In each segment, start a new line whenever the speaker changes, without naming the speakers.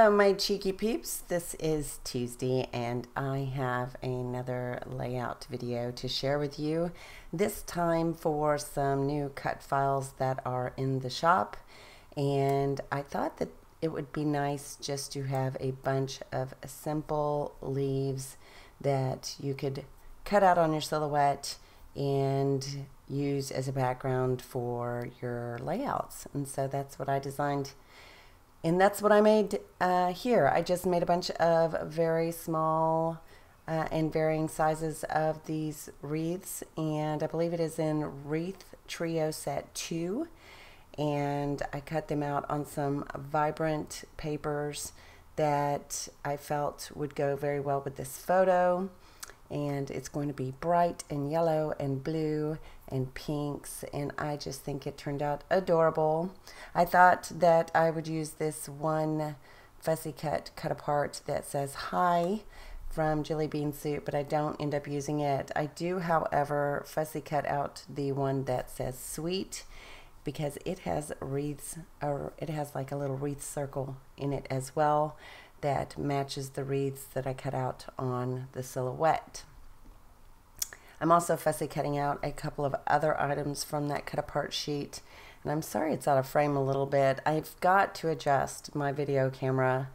Hello my cheeky peeps, this is Tuesday and I have another layout video to share with you, this time for some new cut files that are in the shop. And I thought that it would be nice just to have a bunch of simple leaves that you could cut out on your silhouette and use as a background for your layouts. And so that's what I designed. And that's what I made here. I just made a bunch of very small and varying sizes of these wreaths, and I believe it is in Wreath Trio Set 2. And I cut them out on some vibrant papers that I felt would go very well with this photo. And it's going to be bright and yellow and blue and pinks, and I just think it turned out adorable. I thought that I would use this one fussy cut apart that says hi from Jelly Bean Soup, but I don't end up using it. I do, however, fussy cut out the one that says sweet because it has wreaths, or it has like a little wreath circle in it as well that matches the wreaths that I cut out on the silhouette. I'm also fussy cutting out a couple of other items from that cut apart sheet, and I'm sorry it's out of frame a little bit. I've got to adjust my video camera.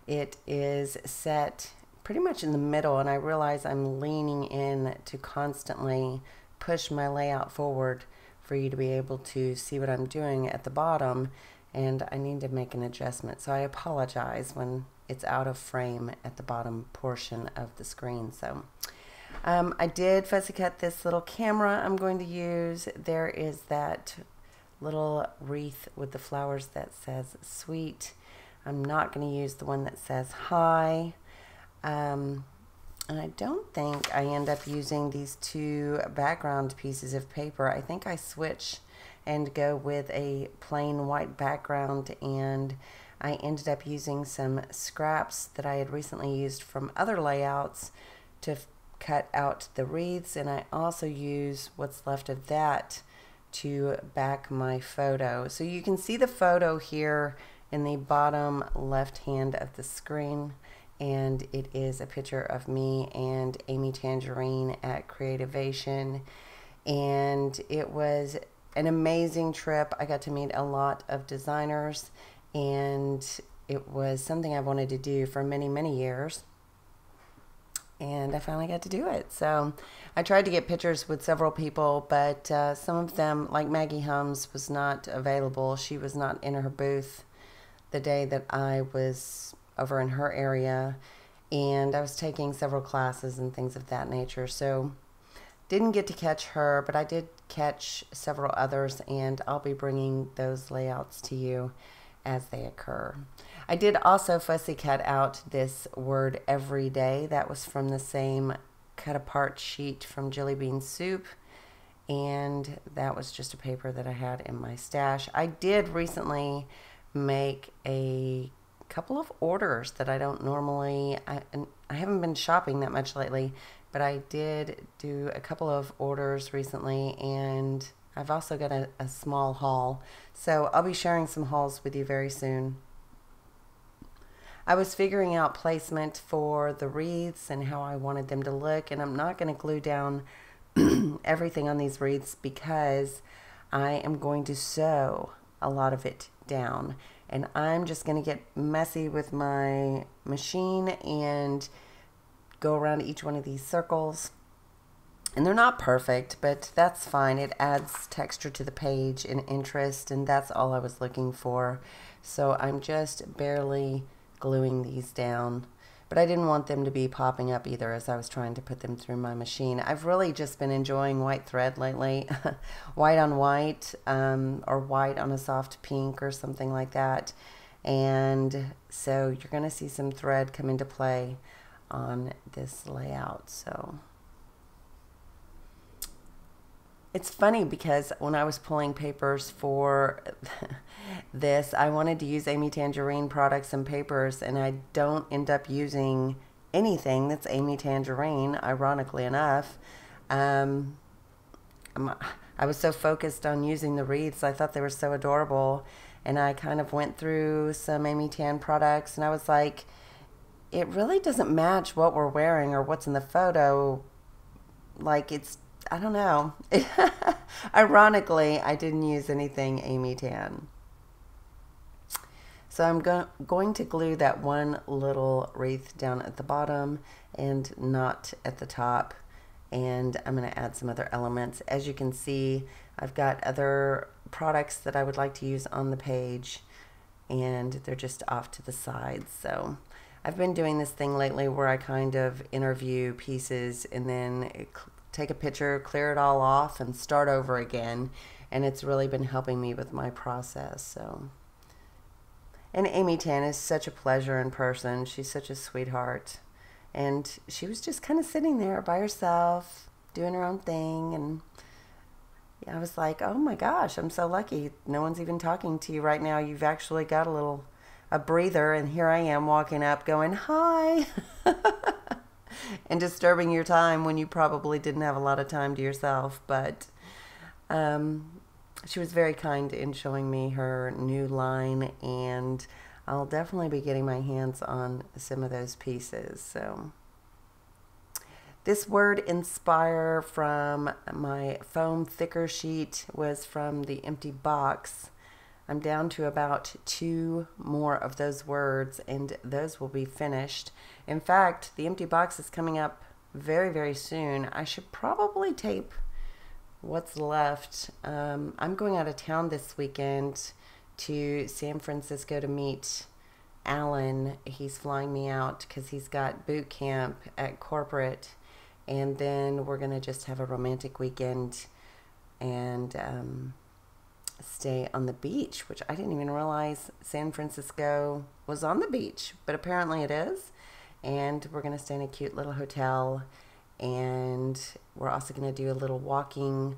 It is set pretty much in the middle, and I realize I'm leaning in to constantly push my layout forward for you to be able to see what I'm doing at the bottom, and I need to make an adjustment. So I apologize when it's out of frame at the bottom portion of the screen. So I did fussy cut this little camera I'm going to use. There is that little wreath with the flowers that says sweet. I'm not going to use the one that says hi. And I don't think I end up using these two background pieces of paper. I think I switch and go with a plain white background, and I ended up using some scraps that I had recently used from other layouts to cut out the wreaths, and I also use what's left of that to back my photo. So you can see the photo here in the bottom left hand of the screen, and it is a picture of me and Amy Tangerine at Creativation, and it was an amazing trip. I got to meet a lot of designers, and it was something I wanted to do for many years, and I finally got to do it. So I tried to get pictures with several people, but some of them, like Maggie Hums, was not available. She was not in her booth the day that I was over in her area, and I was taking several classes and things of that nature, so didn't get to catch her, but I did catch several others, and I'll be bringing those layouts to you as they occur. I did also fussy cut out this word every day. That was from the same cut apart sheet from Jelly Bean Soup, and that was just a paper that I had in my stash. I did recently make a couple of orders that I don't normally, I haven't been shopping that much lately, but I did do a couple of orders recently, and I've also got a small haul, so I'll be sharing some hauls with you very soon. I was figuring out placement for the wreaths and how I wanted them to look, and I'm not going to glue down everything on these wreaths because I am going to sew a lot of it down, and I'm just going to get messy with my machine and go around each one of these circles. And they're not perfect, but that's fine. It adds texture to the page and interest, and that's all I was looking for. So I'm just barely gluing these down, but I didn't want them to be popping up either as I was trying to put them through my machine. I've really just been enjoying white thread lately. White on white, or white on a soft pink or something like that. And so you're going to see some thread come into play on this layout. So it's funny because when I was pulling papers for this, I wanted to use Amy Tangerine products and papers, and I don't end up using anything that's Amy Tangerine, ironically enough. I was so focused on using the wreaths. I thought they were so adorable, and I kind of went through some Amy Tan products, and I was like, it really doesn't match what we're wearing or what's in the photo. Like, it's, I don't know. Ironically, I didn't use anything Amy Tan. So I'm going to glue that one little wreath down at the bottom and not at the top. And I'm going to add some other elements. As you can see, I've got other products that I would like to use on the page, and they're just off to the side. So I've been doing this thing lately where I kind of interview pieces and then take a picture, clear it all off, and start over again. And it's really been helping me with my process. So, and Amy Tan is such a pleasure in person. She's such a sweetheart. And she was just kind of sitting there by herself, doing her own thing. And I was like, oh my gosh, I'm so lucky. No one's even talking to you right now. You've actually got a breather. And here I am walking up going, hi. And disturbing your time when you probably didn't have a lot of time to yourself. But she was very kind in showing me her new line, and I'll definitely be getting my hands on some of those pieces. So this word inspire from my foam thicker sheet was from the empty box. I'm down to about 2 more of those words, and those will be finished. In fact, the empty box is coming up very, very soon. I should probably tape what's left. I'm going out of town this weekend to San Francisco to meet Alan. He's flying me out because he's got boot camp at corporate, and then we're gonna just have a romantic weekend and stay on the beach, which I didn't even realize San Francisco was on the beach, but apparently it is. And we're gonna stay in a cute little hotel, and we're also gonna do a little walking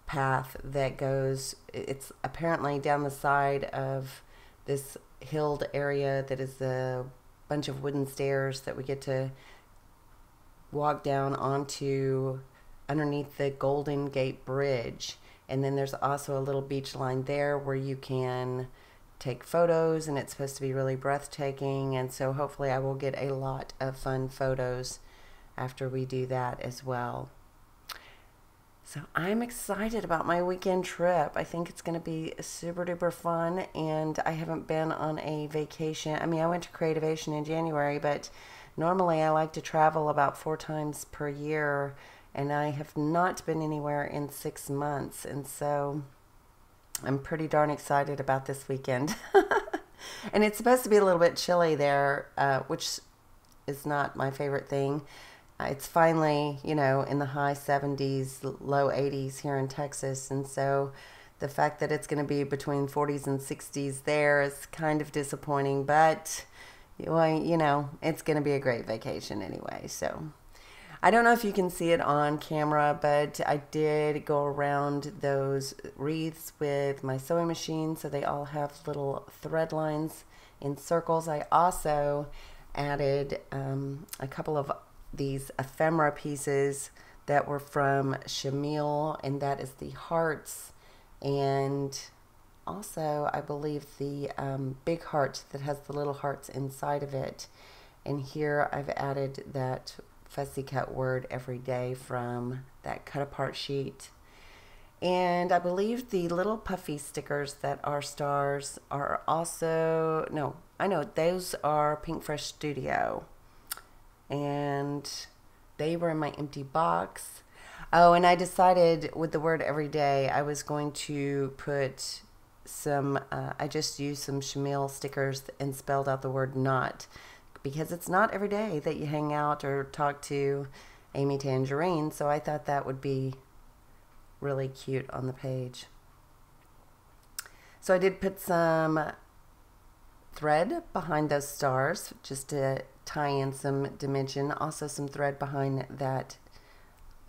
path that goes, it's apparently down the side of this hilled area that is a bunch of wooden stairs that we get to walk down onto underneath the Golden Gate Bridge. And then there's also a little beach line there where you can take photos, and it's supposed to be really breathtaking. And so hopefully I will get a lot of fun photos after we do that as well. So I'm excited about my weekend trip. I think it's going to be super duper fun, and I haven't been on a vacation. I mean, I went to Creativation in January, but normally I like to travel about 4 times per year, and I have not been anywhere in 6 months, and so I'm pretty darn excited about this weekend. And it's supposed to be a little bit chilly there, which is not my favorite thing. It's finally, you know, in the high 70s, low 80s here in Texas, and so the fact that it's going to be between 40s and 60s there is kind of disappointing, but, well, you know, it's going to be a great vacation anyway. So I don't know if you can see it on camera, but I did go around those wreaths with my sewing machine, so they all have little thread lines in circles. I also added a couple of these ephemera pieces that were from Shamil, and that is the hearts, and also I believe the big heart that has the little hearts inside of it. And here I've added that fussy cut word every day from that cut apart sheet. And I believe the little puffy stickers that are stars are also, no, I know those are Pink Fresh Studio, and they were in my empty box. Oh, and I decided with the word every day I was going to put some, I just used some Shamil stickers and spelled out the word not, because it's not every day that you hang out or talk to Amy Tangerine, so I thought that would be really cute on the page. So I did put some thread behind those stars just to tie in some dimension, also some thread behind that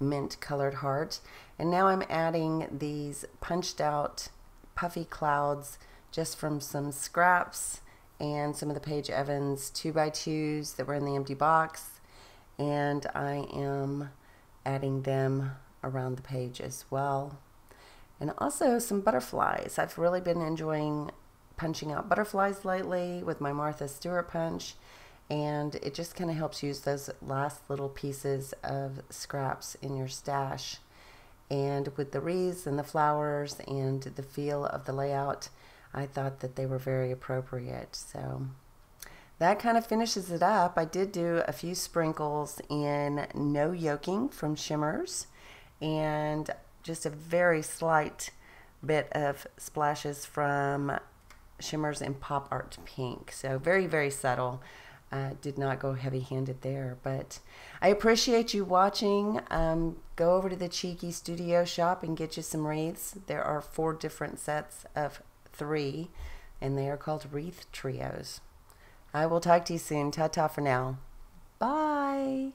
mint colored heart, and now I'm adding these punched out puffy clouds just from some scraps and some of the Paige Evans 2x2s that were in the empty box, and I am adding them around the page as well. And also some butterflies. I've really been enjoying punching out butterflies lately with my Martha Stewart punch, and it just kind of helps use those last little pieces of scraps in your stash. And with the wreaths and the flowers and the feel of the layout, I thought that they were very appropriate. So that kind of finishes it up. I did do a few sprinkles in No Yoking from Shimmers, and just a very slight bit of splashes from Shimmers in Pop Art Pink. So very, very subtle. Did not go heavy-handed there, but I appreciate you watching. Go over to the Cheeky Studio shop and get you some wreaths. There are 4 different sets of 3, and they are called Wreath Trios. I will talk to you soon. Ta-ta for now. Bye.